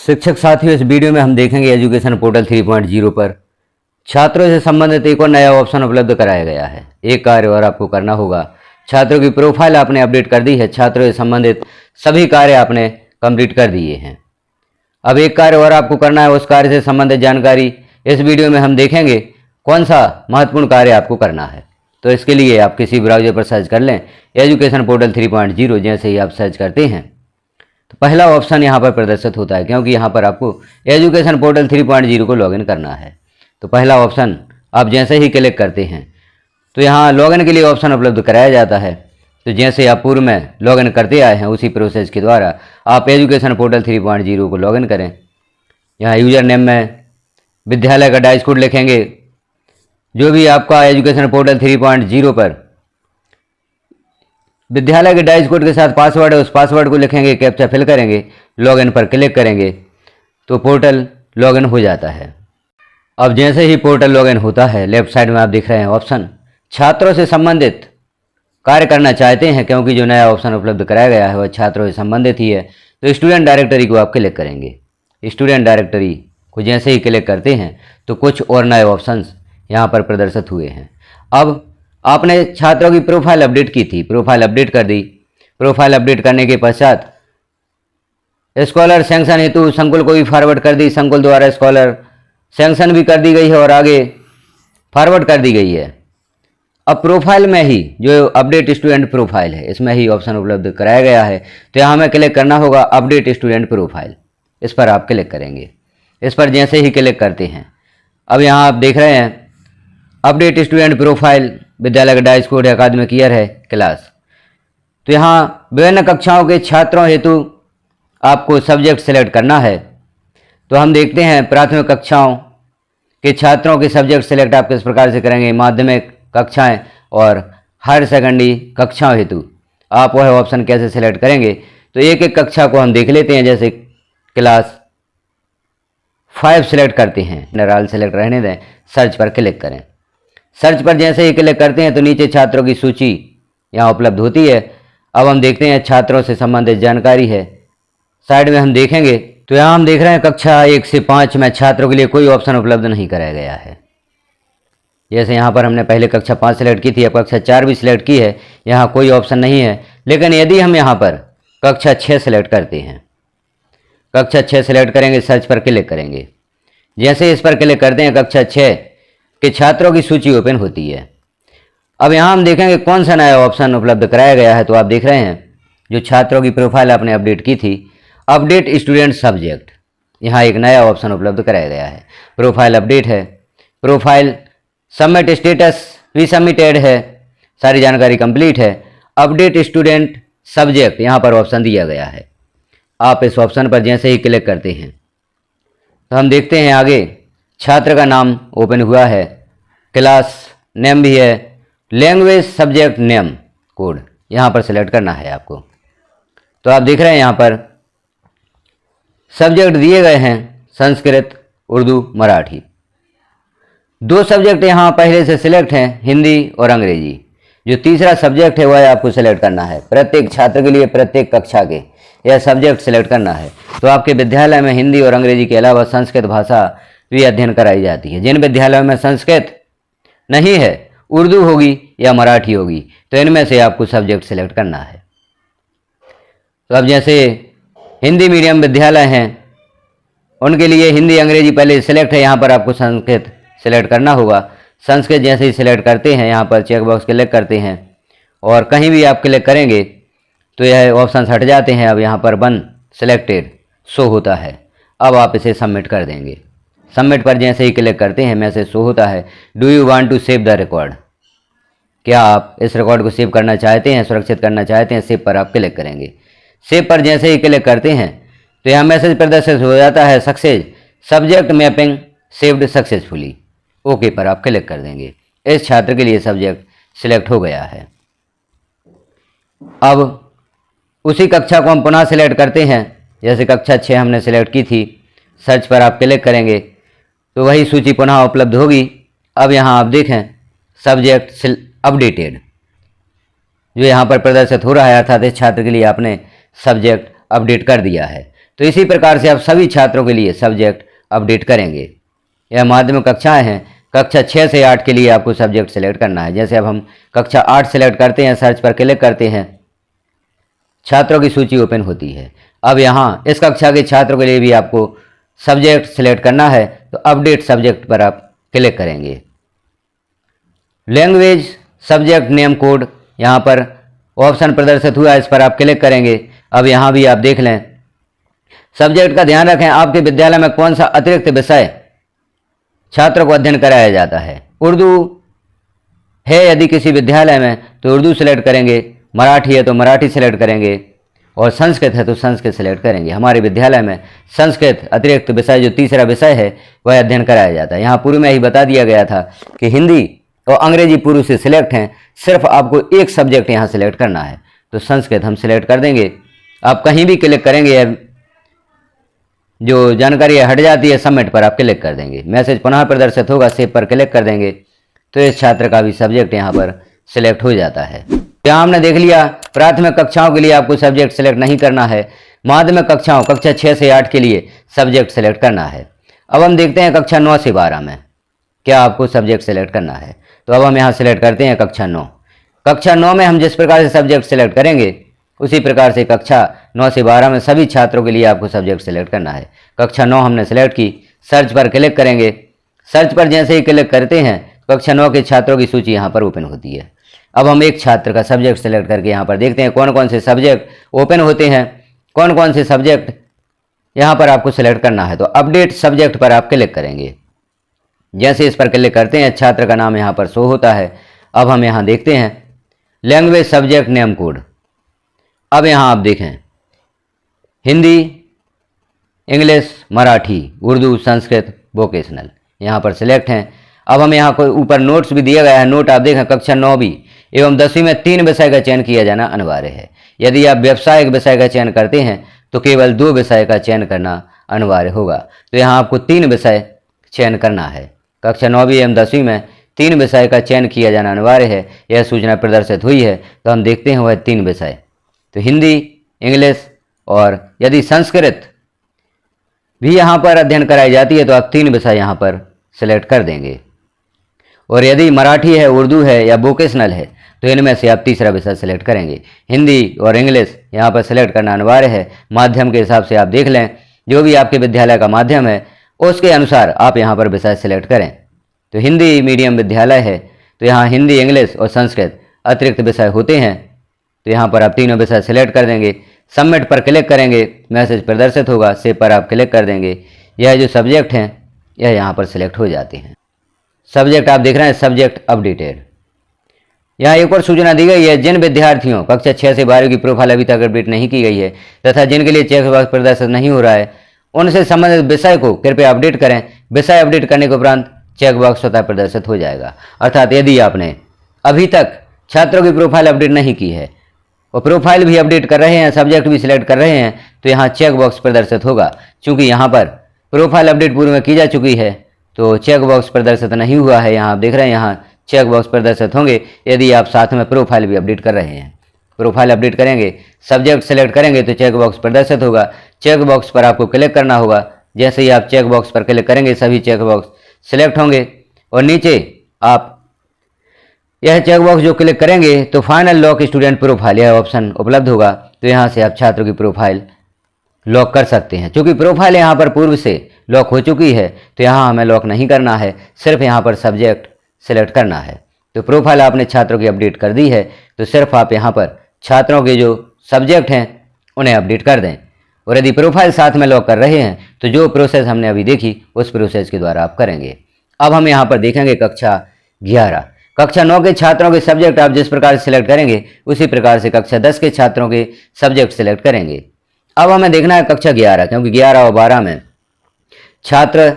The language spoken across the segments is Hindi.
शिक्षक साथियों, इस वीडियो में हम देखेंगे एजुकेशन पोर्टल 3.0 पर छात्रों से संबंधित एक और नया ऑप्शन उपलब्ध कराया गया है। एक कार्य और आपको करना होगा। छात्रों की प्रोफाइल आपने अपडेट कर दी है, छात्रों से संबंधित सभी कार्य आपने कंप्लीट कर दिए हैं। अब एक कार्य और आपको करना है, उस कार्य से संबंधित जानकारी इस वीडियो में हम देखेंगे कौन सा महत्वपूर्ण कार्य आपको करना है। तो इसके लिए आप किसी ब्राउजर पर सर्च कर लें एजुकेशन पोर्टल 3.0। जैसे ही आप सर्च करते हैं तो पहला ऑप्शन यहाँ पर प्रदर्शित होता है, क्योंकि यहाँ पर आपको एजुकेशन पोर्टल 3.0 को लॉगिन करना है। तो पहला ऑप्शन आप जैसे ही क्लिक करते हैं तो यहाँ लॉगिन के लिए ऑप्शन उपलब्ध कराया जाता है। तो जैसे आप पूर्व में लॉगिन करते आए हैं उसी प्रोसेस के द्वारा आप एजुकेशन पोर्टल 3.0 को लॉगिन करें। यहाँ यूजर नेम में विद्यालय का डाइस कोड लिखेंगे। जो भी आपका एजुकेशन पोर्टल 3.0 पर विद्यालय के डाइस कोड के साथ पासवर्ड है, उस पासवर्ड को लिखेंगे, कैप्चा फिल करेंगे, लॉगिन पर क्लिक करेंगे तो पोर्टल लॉगिन हो जाता है। अब जैसे ही पोर्टल लॉगिन होता है, लेफ्ट साइड में आप देख रहे हैं ऑप्शन छात्रों से संबंधित कार्य करना चाहते हैं, क्योंकि जो नया ऑप्शन उपलब्ध कराया गया है वह छात्रों से संबंधित ही है। तो स्टूडेंट डायरेक्टरी को आप क्लिक करेंगे। स्टूडेंट डायरेक्टरी को जैसे ही क्लिक करते हैं तो कुछ और नए ऑप्शंस यहाँ पर प्रदर्शित हुए हैं। अब आपने छात्रों की प्रोफाइल अपडेट की थी, प्रोफाइल अपडेट कर दी। प्रोफाइल अपडेट करने के पश्चात स्कॉलर सैंक्शन हेतु संकुल को भी फॉरवर्ड कर दी, संकुल द्वारा स्कॉलर सैंक्शन भी कर दी गई है और आगे फॉरवर्ड कर दी गई है। अब प्रोफाइल में ही जो अपडेट स्टूडेंट प्रोफाइल है इसमें ही ऑप्शन उपलब्ध कराया गया है। तो यहाँ हमें क्लिक करना होगा अपडेट स्टूडेंट प्रोफाइल, इस पर आप क्लिक करेंगे। इस पर जैसे ही क्लिक करते हैं अब यहाँ आप देख रहे हैं अपडेट स्टूडेंट प्रोफाइल, विद्यालय का डाइस कोड है, अकादमिक ईयर है, क्लास। तो यहाँ विभिन्न कक्षाओं के छात्रों हेतु आपको सब्जेक्ट सेलेक्ट करना है। तो हम देखते हैं प्राथमिक कक्षाओं के छात्रों के सब्जेक्ट सेलेक्ट आप किस प्रकार से करेंगे। माध्यमिक कक्षाएं और हायर सेकेंडरी कक्षाओं हेतु आप वह ऑप्शन कैसे सेलेक्ट करेंगे। तो एक एक कक्षा को हम देख लेते हैं। जैसे क्लास 5 सेलेक्ट करते हैं, नराल सेलेक्ट रहने दें, सर्च पर क्लिक करें। सर्च पर जैसे ही क्लिक करते हैं तो नीचे छात्रों की सूची यहाँ उपलब्ध होती है। अब हम देखते हैं छात्रों से संबंधित जानकारी है, साइड में हम देखेंगे तो यहाँ हम देख रहे हैं कक्षा 1 से 5 में छात्रों के लिए कोई ऑप्शन उपलब्ध नहीं कराया गया है। जैसे यहाँ पर हमने पहले कक्षा 5 सेलेक्ट की थी, अब कक्षा 4 भी सिलेक्ट की है, यहाँ कोई ऑप्शन नहीं है। लेकिन यदि हम यहाँ पर कक्षा 6 सेलेक्ट करते हैं, कक्षा 6 सेलेक्ट करेंगे, सर्च पर क्लिक करेंगे। जैसे इस पर क्लिक करते हैं कक्षा 6 के छात्रों की सूची ओपन होती है। अब यहाँ हम देखेंगे कौन सा नया ऑप्शन उपलब्ध कराया गया है। तो आप देख रहे हैं जो छात्रों की प्रोफाइल आपने अपडेट की थी, अपडेट स्टूडेंट सब्जेक्ट, यहाँ एक नया ऑप्शन उपलब्ध कराया गया है। प्रोफाइल अपडेट है, प्रोफाइल सबमिट स्टेटस भी सबमिटेड है, सारी जानकारी कंप्लीट है। अपडेट स्टूडेंट सब्जेक्ट यहाँ पर ऑप्शन दिया गया है। आप इस ऑप्शन पर जैसे ही क्लिक करते हैं तो हम देखते हैं आगे छात्र का नाम ओपन हुआ है, क्लास नेम भी है, लैंग्वेज सब्जेक्ट नेम कोड यहाँ पर सिलेक्ट करना है आपको। तो आप देख रहे हैं यहाँ पर सब्जेक्ट दिए गए हैं संस्कृत, उर्दू, मराठी। 2 सब्जेक्ट यहाँ पहले से सिलेक्ट हैं, हिंदी और अंग्रेजी। जो तीसरा सब्जेक्ट है वह आपको सिलेक्ट करना है। प्रत्येक छात्र के लिए प्रत्येक कक्षा के यह सब्जेक्ट सिलेक्ट करना है। तो आपके विद्यालय में हिंदी और अंग्रेजी के अलावा संस्कृत भाषा भी अध्ययन कराई जाती है। जिन विद्यालयों में संस्कृत नहीं है, उर्दू होगी या मराठी होगी, तो इनमें से आपको सब्जेक्ट सिलेक्ट करना है। तो अब जैसे हिंदी मीडियम विद्यालय हैं उनके लिए हिंदी अंग्रेजी पहले सिलेक्ट है, यहाँ पर आपको संस्कृत सिलेक्ट करना होगा। संस्कृत जैसे ही सिलेक्ट करते हैं यहाँ पर चेक बॉक्स क्लिक करते हैं और कहीं भी आप क्लिक करेंगे तो यह ऑप्शन हट जाते हैं। अब यहाँ पर 1 सिलेक्टेड शो होता है। अब आप इसे सबमिट कर देंगे। सबमिट पर जैसे ही क्लिक करते हैं मैसेज शो होता है, do you want to save the record, क्या आप इस रिकॉर्ड को सेव करना चाहते हैं, सुरक्षित करना चाहते हैं। सेव पर आप क्लिक करेंगे। सेव पर जैसे ही क्लिक करते हैं तो यहाँ मैसेज प्रदर्शित हो जाता है, success subject mapping saved successfully. Okay पर आप क्लिक कर देंगे। इस छात्र के लिए सब्जेक्ट सिलेक्ट हो गया है। अब उसी कक्षा को हम पुनः सिलेक्ट करते हैं। जैसे कक्षा 6 हमने सिलेक्ट की थी, सर्च पर आप क्लिक करेंगे तो वही सूची पुनः उपलब्ध होगी। अब यहाँ आप देखें सब्जेक्ट अपडेटेड जो यहाँ पर प्रदर्शित हो रहा है, अर्थात इस छात्र के लिए आपने सब्जेक्ट अपडेट कर दिया है। तो तो इसी प्रकार से आप सभी छात्रों के लिए सब्जेक्ट अपडेट करेंगे। यह माध्यमिक कक्षाएं हैं। कक्षा 6 से 8 के लिए आपको सब्जेक्ट सेलेक्ट करना है। जैसे अब हम कक्षा 8 सेलेक्ट करते हैं, सर्च पर क्लिक करते हैं, छात्रों की सूची ओपन होती है। अब यहाँ इस कक्षा के छात्रों के लिए भी आपको सब्जेक्ट सेलेक्ट करना है, तो अपडेट सब्जेक्ट पर आप क्लिक करेंगे। लैंग्वेज सब्जेक्ट नेम कोड यहाँ पर ऑप्शन प्रदर्शित हुआ है, इस पर आप क्लिक करेंगे। अब यहाँ भी आप देख लें, सब्जेक्ट का ध्यान रखें आपके विद्यालय में कौन सा अतिरिक्त विषय छात्रों को अध्ययन कराया जाता है। उर्दू है यदि किसी विद्यालय में तो उर्दू सेलेक्ट करेंगे, मराठी है तो मराठी सेलेक्ट करेंगे, और संस्कृत है तो संस्कृत सेलेक्ट करेंगे। हमारे विद्यालय में संस्कृत अतिरिक्त विषय जो तीसरा विषय है वह अध्ययन कराया जाता है। यहाँ पूर्व में ही बता दिया गया था कि हिंदी और अंग्रेजी पूर्व से सिलेक्ट हैं, सिर्फ आपको एक सब्जेक्ट यहाँ सेलेक्ट करना है, तो संस्कृत हम सिलेक्ट कर देंगे। आप कहीं भी क्लिक करेंगे, जो जानकारी हट जाती है सबमिट पर आप क्लिक कर देंगे, मैसेज पुनः प्रदर्शित होगा, सेव पर क्लिक कर देंगे, तो इस छात्र का भी सब्जेक्ट यहाँ पर सिलेक्ट हो जाता है। यहाँ हमने देख लिया प्राथमिक कक्षाओं के लिए आपको सब्जेक्ट सेलेक्ट नहीं करना है, माध्यमिक कक्षाओं कक्षा 6 से 8 के लिए सब्जेक्ट सेलेक्ट करना है। अब हम देखते हैं कक्षा 9 से 12 में क्या आपको सब्जेक्ट सेलेक्ट करना है। तो अब हम यहाँ सेलेक्ट करते हैं कक्षा 9। कक्षा 9 में हम जिस प्रकार से सब्जेक्ट सेलेक्ट करेंगे उसी प्रकार से कक्षा 9 से 12 में सभी छात्रों के लिए आपको सब्जेक्ट सेलेक्ट करना है। कक्षा 9 हमने सेलेक्ट की, सर्च पर क्लिक करेंगे। सर्च पर जैसे ही क्लिक करते हैं कक्षा 9 के छात्रों की सूची यहाँ पर ओपन होती है। अब हम एक छात्र का सब्जेक्ट सेलेक्ट करके यहाँ पर देखते हैं कौन कौन से सब्जेक्ट ओपन होते हैं, कौन कौन से सब्जेक्ट यहाँ पर आपको सेलेक्ट करना है। तो अपडेट सब्जेक्ट पर आप क्लिक करेंगे। जैसे इस पर क्लिक करते हैं छात्र का नाम यहाँ पर शो होता है। अब हम यहाँ देखते हैं लैंग्वेज सब्जेक्ट नेम कोड। अब यहाँ आप देखें हिंदी, इंग्लिश, मराठी, उर्दू, संस्कृत, वोकेशनल यहाँ पर सिलेक्ट हैं। अब हम यहाँ कोई ऊपर नोट्स भी दिया गया है, नोट आप देखें कक्षा 9वीं एवं 10वीं में 3 विषय का चयन किया जाना अनिवार्य है। यदि आप व्यावसायिक विषय का चयन करते हैं तो केवल 2 विषय का चयन करना अनिवार्य होगा। तो यहाँ आपको 3 विषय चयन करना है। कक्षा 9वीं एवं 10वीं में 3 विषय का चयन किया जाना अनिवार्य है, यह सूचना प्रदर्शित हुई है। तो हम देखते हैं वह 3 विषय, तो हिंदी, इंग्लिश और यदि संस्कृत भी यहाँ पर अध्ययन कराई जाती है तो आप 3 विषय यहाँ पर सिलेक्ट कर देंगे। और यदि मराठी है, उर्दू है या वोकेशनल है तो इनमें से आप तीसरा विषय सेलेक्ट करेंगे। हिंदी और इंग्लिश यहाँ पर सेलेक्ट करना अनिवार्य है। माध्यम के हिसाब से आप देख लें, जो भी आपके विद्यालय का माध्यम है उसके अनुसार आप यहाँ पर विषय सेलेक्ट करें। तो हिंदी मीडियम विद्यालय है तो यहाँ हिंदी, इंग्लिश और संस्कृत अतिरिक्त विषय होते हैं, तो यहाँ पर आप तीनों विषय सेलेक्ट कर देंगे। सबमिट पर क्लिक करेंगे, मैसेज प्रदर्शित होगा, सेव पर आप क्लिक कर देंगे। यह जो सब्जेक्ट हैं यह यहाँ पर सिलेक्ट हो जाते हैं। सब्जेक्ट आप देख रहे हैं सब्जेक्ट अपडेटेड। यहाँ एक और सूचना दी गई है, जिन विद्यार्थियों कक्षा 6 से 12 की प्रोफाइल अभी तक अपडेट नहीं की गई है तथा जिनके लिए चेक बॉक्स प्रदर्शित नहीं हो रहा है उनसे संबंधित विषय को कृपया अपडेट करें। विषय अपडेट करने के उपरांत चेक बॉक्स स्वतः प्रदर्शित हो जाएगा। अर्थात यदि आपने अभी तक छात्रों की प्रोफाइल अपडेट नहीं की है और प्रोफाइल भी अपडेट कर रहे हैं, सब्जेक्ट भी सिलेक्ट कर रहे हैं, तो यहाँ चेक बॉक्स प्रदर्शित होगा। चूँकि यहाँ पर प्रोफाइल अपडेट पूर्व में की जा चुकी है तो चेक बॉक्स प्रदर्शित नहीं हुआ है। यहाँ आप देख रहे हैं यहाँ चेक बॉक्स प्रदर्शित होंगे यदि आप साथ में प्रोफाइल भी अपडेट कर रहे हैं। प्रोफाइल अपडेट करेंगे, सब्जेक्ट सेलेक्ट करेंगे तो चेक बॉक्स प्रदर्शित होगा। चेक बॉक्स पर आपको क्लिक करना होगा। जैसे ही आप चेक बॉक्स पर क्लिक करेंगे सभी चेक बॉक्स सिलेक्ट होंगे और नीचे आप यह चेक बॉक्स जो क्लिक करेंगे तो फाइनल लॉक स्टूडेंट प्रोफाइल यह ऑप्शन उपलब्ध होगा। तो यहाँ से आप छात्रों की प्रोफाइल लॉक कर सकते हैं। क्योंकि प्रोफाइल यहाँ पर पूर्व से लॉक हो चुकी है तो यहाँ हमें लॉक नहीं करना है, सिर्फ यहाँ पर सब्जेक्ट सेलेक्ट करना है। तो प्रोफाइल आपने छात्रों की अपडेट कर दी है तो सिर्फ आप यहाँ पर छात्रों के जो सब्जेक्ट हैं उन्हें अपडेट कर दें। और यदि प्रोफाइल साथ में लॉक कर रहे हैं तो जो प्रोसेस हमने अभी देखी उस प्रोसेस के द्वारा आप करेंगे। अब हम यहाँ पर देखेंगे कक्षा 11। कक्षा 9 के छात्रों के सब्जेक्ट आप जिस प्रकार से सिलेक्ट करेंगे उसी प्रकार से कक्षा 10 के छात्रों के सब्जेक्ट सिलेक्ट करेंगे। अब हमें देखना है कक्षा 11, क्योंकि 11 और 12 में छात्र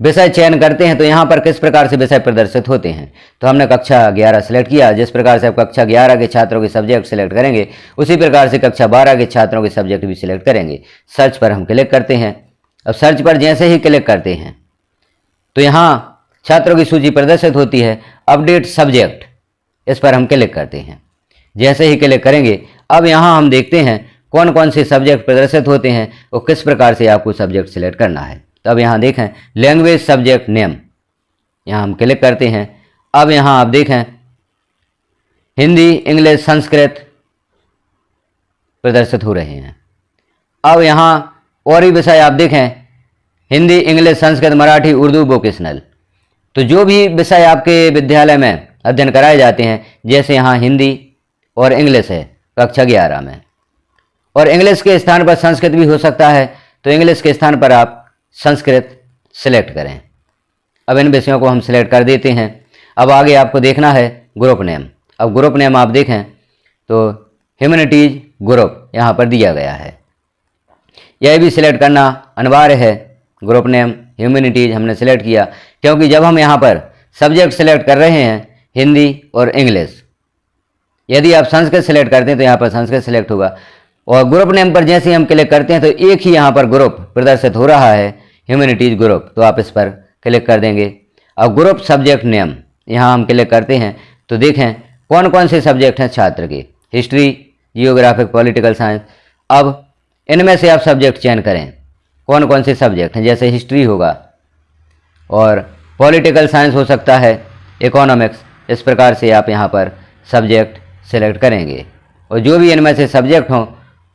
विषय चयन करते हैं तो यहाँ पर किस प्रकार से विषय प्रदर्शित होते हैं। तो हमने कक्षा 11 सेलेक्ट किया। जिस प्रकार से आप कक्षा 11 के छात्रों के सब्जेक्ट सेलेक्ट करेंगे उसी प्रकार से कक्षा 12 के छात्रों के सब्जेक्ट भी सिलेक्ट करेंगे। सर्च पर हम क्लिक करते हैं। अब सर्च पर जैसे ही क्लिक करते हैं तो यहाँ छात्रों की सूची प्रदर्शित होती है, अपडेट सब्जेक्ट, इस पर हम क्लिक करते हैं। जैसे ही क्लिक करेंगे अब यहाँ हम देखते हैं कौन कौन से सब्जेक्ट प्रदर्शित होते हैं और किस प्रकार से आपको सब्जेक्ट सिलेक्ट करना है। तो अब यहाँ देखें लैंग्वेज सब्जेक्ट नेम, यहाँ हम क्लिक करते हैं। अब यहाँ आप देखें हिंदी, इंग्लिश, संस्कृत प्रदर्शित हो रहे हैं। अब यहाँ और भी विषय आप देखें हिंदी, इंग्लिश, संस्कृत, मराठी, उर्दू, वोकेशनल। तो जो भी विषय आपके विद्यालय में अध्ययन कराए जाते हैं, जैसे यहाँ हिंदी और इंग्लिश है कक्षा 11 में, और इंग्लिश के स्थान पर संस्कृत भी हो सकता है, तो इंग्लिश के स्थान पर आप संस्कृत सिलेक्ट करें। अब इन विषयों को हम सिलेक्ट कर देते हैं। अब आगे आपको देखना है ग्रुप नेम। अब ग्रुप नेम आप देखें तो ह्यूमैनिटीज ग्रुप यहाँ पर दिया गया है, यह भी सिलेक्ट करना अनिवार्य है। ग्रुप नेम ह्यूमैनिटीज हमने सिलेक्ट किया, क्योंकि जब हम यहाँ पर सब्जेक्ट सिलेक्ट कर रहे हैं हिंदी और इंग्लिश, यदि आप संस्कृत सिलेक्ट करते हैं तो यहाँ पर संस्कृत सिलेक्ट होगा, और ग्रुप नेम पर जैसे हम क्लिक करते हैं तो एक ही यहाँ पर ग्रुप प्रदर्शित हो रहा है, ह्यूमैनिटीज ग्रुप, तो आप इस पर क्लिक कर देंगे। अब ग्रुप सब्जेक्ट नेम यहाँ हम क्लिक करते हैं तो देखें कौन कौन से सब्जेक्ट हैं छात्र के, हिस्ट्री, जियोग्राफिक, पॉलिटिकल साइंस। अब इनमें से आप सब्जेक्ट चयन करें कौन कौन से सब्जेक्ट हैं, जैसे हिस्ट्री होगा और पॉलिटिकल साइंस हो सकता है, इकोनॉमिक्स। इस प्रकार से आप यहाँ पर सब्जेक्ट सिलेक्ट करेंगे और जो भी इनमें से सब्जेक्ट हों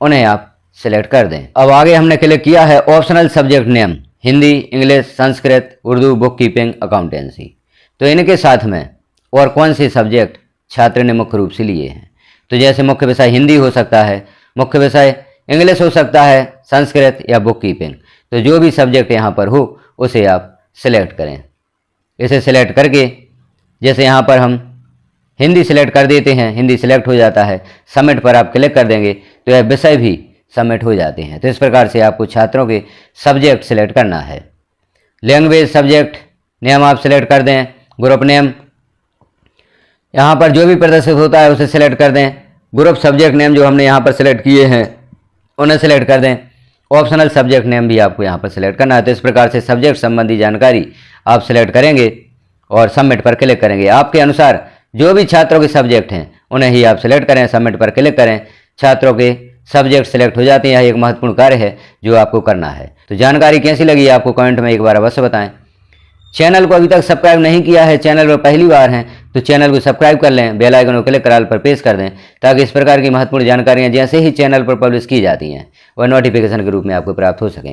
उन्हें आप सिलेक्ट कर दें। अब आगे हमने क्लिक किया है optional subject name, Hindi, English, Sanskrit, Urdu, book keeping, accountancy. तो इनके साथ में और कौन से सब्जेक्ट छात्र ने मुख्य रूप से लिए हैं, तो जैसे मुख्य विषय हिंदी हो सकता है, मुख्य विषय इंग्लिश हो सकता है, संस्कृत या बुक कीपिंग। तो जो भी सब्जेक्ट यहाँ पर हो उसे आप सिलेक्ट करें। इसे सिलेक्ट करके जैसे यहाँ पर हम हिंदी सिलेक्ट कर देते हैं, हिंदी सिलेक्ट हो जाता है, सबमिट पर आप क्लिक कर देंगे तो यह विषय भी सबमिट हो जाते हैं। तो इस प्रकार से आपको छात्रों के सब्जेक्ट सिलेक्ट करना है। लैंग्वेज सब्जेक्ट नेम आप सिलेक्ट कर दें, ग्रुप नेम यहाँ पर जो भी प्रदर्शित होता है उसे सिलेक्ट कर दें, ग्रुप सब्जेक्ट नेम जो हमने यहाँ पर सिलेक्ट किए हैं उन्हें सिलेक्ट कर दें, ऑप्शनल सब्जेक्ट नेम भी आपको यहाँ पर सिलेक्ट करना है। तो इस प्रकार से सब्जेक्ट संबंधी जानकारी आप सिलेक्ट करेंगे और सबमिट पर क्लिक करेंगे। आपके अनुसार जो भी छात्रों के सब्जेक्ट हैं उन्हें ही आप सिलेक्ट करें, सबमिट पर क्लिक करें, छात्रों के सब्जेक्ट सिलेक्ट हो जाते हैं। यह एक महत्वपूर्ण कार्य है जो आपको करना है। तो जानकारी कैसी लगी आपको कमेंट में एक बार अवश्य बताएं। चैनल को अभी तक सब्सक्राइब नहीं किया है, चैनल पर पहली बार हैं तो चैनल को सब्सक्राइब कर लें, बेल आइकन को क्लिक कर ऑल पर प्रेस कर दें, ताकि इस प्रकार की महत्वपूर्ण जानकारियां जैसे ही चैनल पर पब्लिश की जाती हैं वह नोटिफिकेशन के रूप में आपको प्राप्त हो सकेंगी।